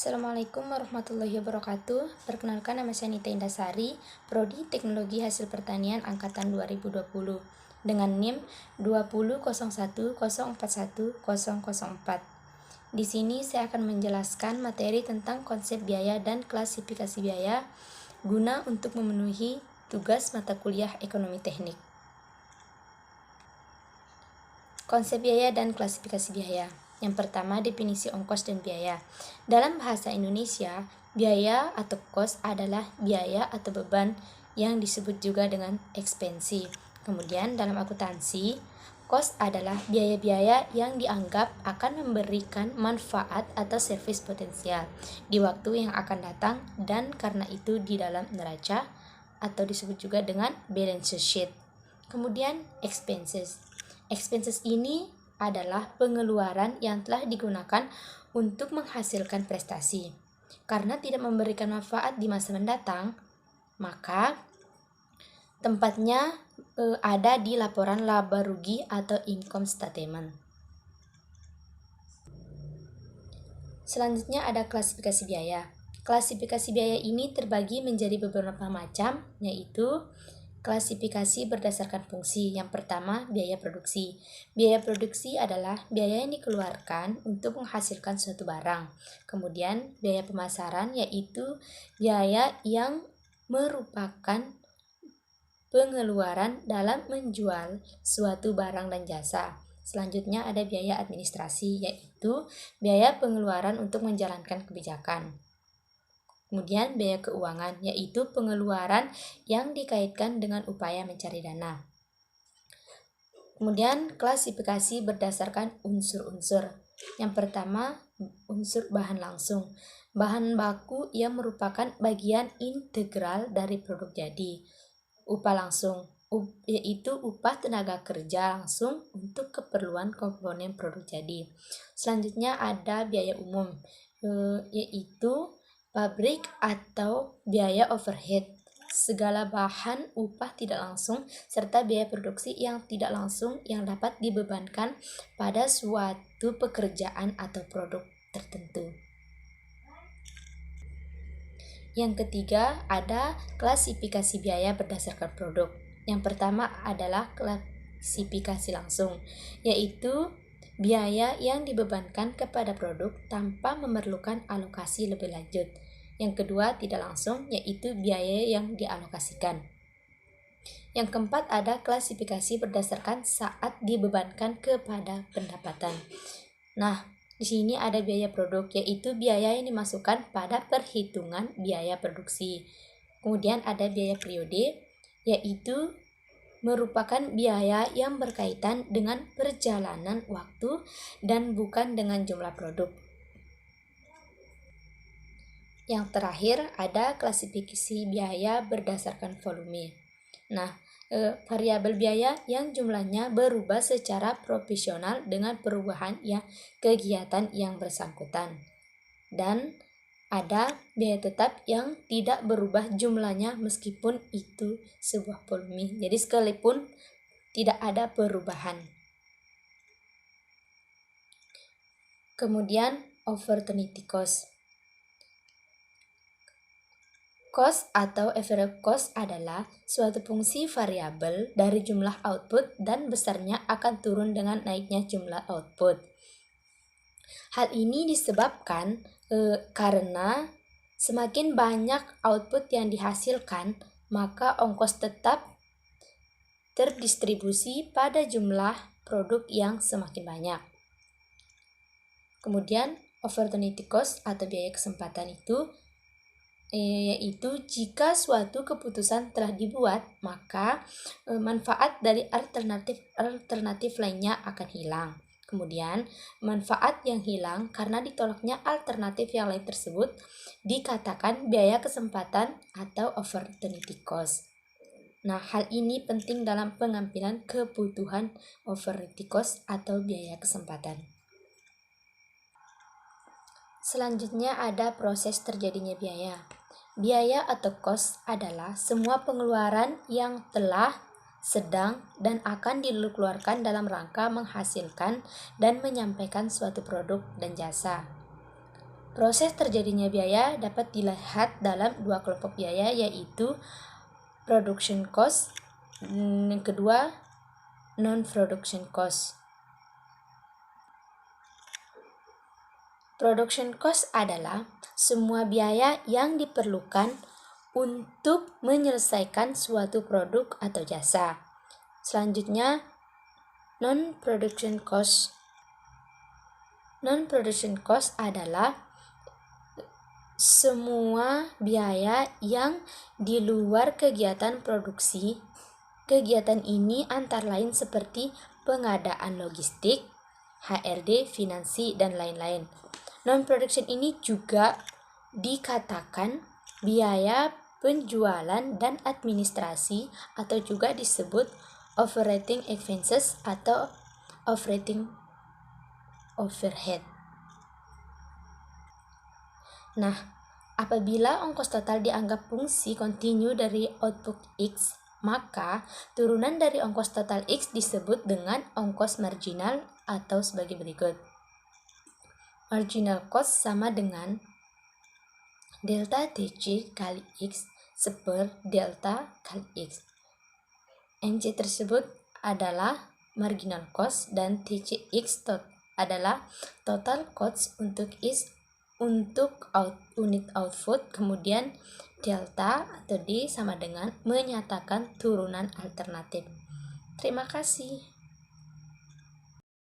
Assalamualaikum warahmatullahi wabarakatuh. Perkenalkan, nama saya Nita Indasari, Prodi Teknologi Hasil Pertanian Angkatan 2020 dengan NIM 2001041041004. Di sini saya akan menjelaskan materi tentang konsep biaya dan klasifikasi biaya guna untuk memenuhi tugas mata kuliah Ekonomi Teknik. Konsep biaya dan klasifikasi biaya. Yang pertama, definisi ongkos dan biaya. Dalam bahasa Indonesia, biaya atau kos adalah biaya atau beban yang disebut juga dengan ekspensi. Kemudian dalam akuntansi, kos adalah biaya-biaya yang dianggap akan memberikan manfaat atau servis potensial di waktu yang akan datang, dan karena itu di dalam neraca atau disebut juga dengan balance sheet. Kemudian expenses. Expenses ini adalah pengeluaran yang telah digunakan untuk menghasilkan prestasi. Karena tidak memberikan manfaat di masa mendatang, maka tempatnya ada di laporan laba rugi atau income statement. Selanjutnya ada klasifikasi biaya. Klasifikasi biaya ini terbagi menjadi beberapa macam, yaitu klasifikasi berdasarkan fungsi. Yang pertama, biaya produksi. Biaya produksi adalah biaya yang dikeluarkan untuk menghasilkan suatu barang. Kemudian, biaya pemasaran yaitu biaya yang merupakan pengeluaran dalam menjual suatu barang dan jasa. Selanjutnya ada biaya administrasi, yaitu biaya pengeluaran untuk menjalankan kebijakan. Kemudian biaya keuangan, yaitu pengeluaran yang dikaitkan dengan upaya mencari dana. Kemudian klasifikasi berdasarkan unsur-unsur. Yang pertama, unsur bahan langsung. Bahan baku yang merupakan bagian integral dari produk jadi. Upah langsung, yaitu upah tenaga kerja langsung untuk keperluan komponen produk jadi. Selanjutnya ada biaya umum, yaitu pabrik atau biaya overhead, segala bahan upah tidak langsung, serta biaya produksi yang tidak langsung yang dapat dibebankan pada suatu pekerjaan atau produk tertentu. Yang ketiga, ada klasifikasi biaya berdasarkan produk. Yang pertama adalah klasifikasi langsung, yaitu biaya yang dibebankan kepada produk tanpa memerlukan alokasi lebih lanjut. Yang kedua, tidak langsung, yaitu biaya yang dialokasikan. Yang keempat, ada klasifikasi berdasarkan saat dibebankan kepada pendapatan. Nah, di sini ada biaya produk, yaitu biaya yang dimasukkan pada perhitungan biaya produksi. Kemudian ada biaya periode, yaitu merupakan biaya yang berkaitan dengan perjalanan waktu dan bukan dengan jumlah produk. Yang terakhir ada klasifikasi biaya berdasarkan volume. Nah, variabel biaya yang jumlahnya berubah secara proporsional dengan perubahan kegiatan yang bersangkutan. Dan ada biaya tetap yang tidak berubah jumlahnya meskipun itu sebuah volume. Jadi sekalipun tidak ada perubahan. Kemudian opportunity cost. Cost atau average cost adalah suatu fungsi variabel dari jumlah output dan besarnya akan turun dengan naiknya jumlah output. Hal ini disebabkan karena semakin banyak output yang dihasilkan, maka ongkos tetap terdistribusi pada jumlah produk yang semakin banyak. Kemudian opportunity cost atau biaya kesempatan itu yaitu jika suatu keputusan telah dibuat, maka manfaat dari alternatif lainnya akan hilang. Kemudian manfaat yang hilang karena ditolaknya alternatif yang lain tersebut dikatakan biaya kesempatan atau opportunity cost. Nah, hal ini penting dalam pengambilan kebutuhan opportunity cost atau biaya kesempatan. Selanjutnya ada proses terjadinya biaya. Biaya atau cost adalah semua pengeluaran yang telah, sedang, dan akan dikeluarkan dalam rangka menghasilkan dan menyampaikan suatu produk dan jasa. Proses terjadinya biaya dapat dilihat dalam dua kelompok biaya, yaitu production cost, yang kedua non-production cost. Production cost adalah semua biaya yang diperlukan untuk menyelesaikan suatu produk atau jasa. Selanjutnya, non-production cost. Non-production cost adalah semua biaya yang di luar kegiatan produksi. Kegiatan ini antara lain seperti pengadaan logistik, HRD, finansi, dan lain-lain. Non-production ini juga dikatakan biaya penjualan dan administrasi atau juga disebut operating expenses atau operating overhead. Nah, apabila ongkos total dianggap fungsi kontinu dari output X, maka turunan dari ongkos total X disebut dengan ongkos marginal atau sebagai berikut. Marginal cost sama dengan delta TC kali X seper delta kali X. NC tersebut adalah marginal cost dan TCX adalah total cost untuk X untuk unit output, kemudian delta atau D sama dengan menyatakan turunan alternatif. Terima kasih.